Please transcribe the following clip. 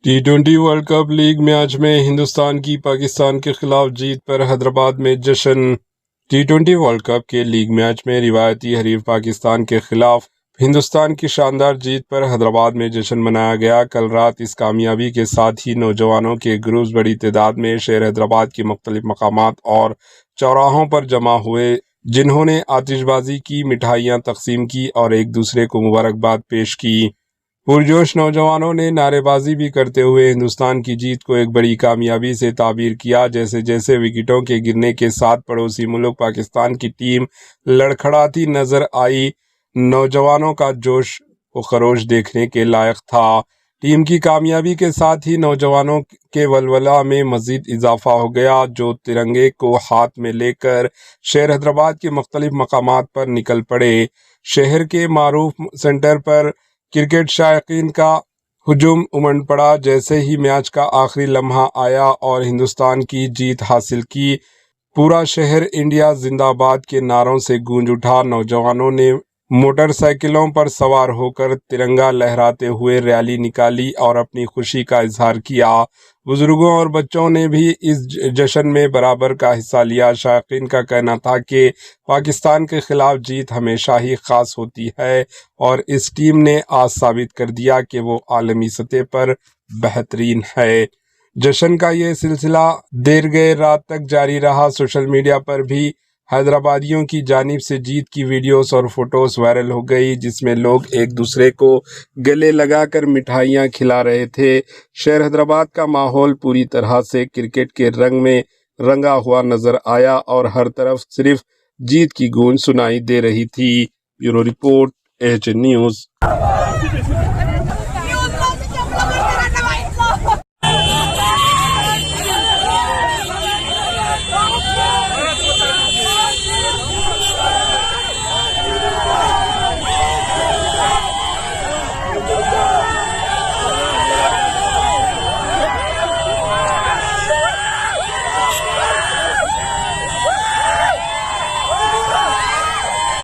टी20 world cup league match में हिंदुस्तान की पाकिस्तान के खिलाफ जीत पर हैदराबाद में जश्न। टी20 वर्ल्ड कप के लीग मैच में रिवायती हरीफ पाकिस्तान के खिलाफ हिंदुस्तान की शानदार जीत पर हैदराबाद में जश्न मनाया गया। कल रात इस कामयाबी के साथ ही नौजवानों के ग्रुप्स बड़ी तादाद में शहर हैदराबाद के मुख्तलिफ मकामात और चौराहों पर जमा हुए, जिन्होंने आतिशबाजी की, मिठाइयाँ तकसीम की और एक दूसरे को मुबारकबाद पेश की। पुरजोश नौजवानों ने नारेबाजी भी करते हुए हिंदुस्तान की जीत को एक बड़ी कामयाबी से ताबीर किया। जैसे जैसे विकेटों के गिरने के साथ पड़ोसी मुल्क पाकिस्तान की टीम लड़खड़ाती नजर आई, नौजवानों का जोश व खरोश देखने के लायक था। टीम की कामयाबी के साथ ही नौजवानों के वलवला में मजीद इजाफा हो गया, जो तिरंगे को हाथ में लेकर शहर हैदराबाद के मुख्तलिफ मकामात पर निकल पड़े। शहर के मारूफ सेंटर पर क्रिकेट शायकीन का हुजूम उमड़ पड़ा। जैसे ही मैच का आखिरी लम्हा आया और हिंदुस्तान की जीत हासिल की, पूरा शहर इंडिया जिंदाबाद के नारों से गूंज उठा। नौजवानों ने मोटरसाइकिलों पर सवार होकर तिरंगा लहराते हुए रैली निकाली और अपनी खुशी का इजहार किया। बुजुर्गों और बच्चों ने भी इस जश्न में बराबर का हिस्सा लिया। शायकीन का कहना था कि पाकिस्तान के खिलाफ जीत हमेशा ही खास होती है और इस टीम ने आज साबित कर दिया कि वो आलमी सतह पर बेहतरीन है। जश्न का ये सिलसिला देर गए रात तक जारी रहा। सोशल मीडिया पर भी हैदराबादियों की जानिब से जीत की वीडियोस और फोटोस वायरल हो गई, जिसमें लोग एक दूसरे को गले लगाकर मिठाइयां खिला रहे थे। शहर हैदराबाद का माहौल पूरी तरह से क्रिकेट के रंग में रंगा हुआ नजर आया और हर तरफ सिर्फ जीत की गूंज सुनाई दे रही थी। Bureau report, H news.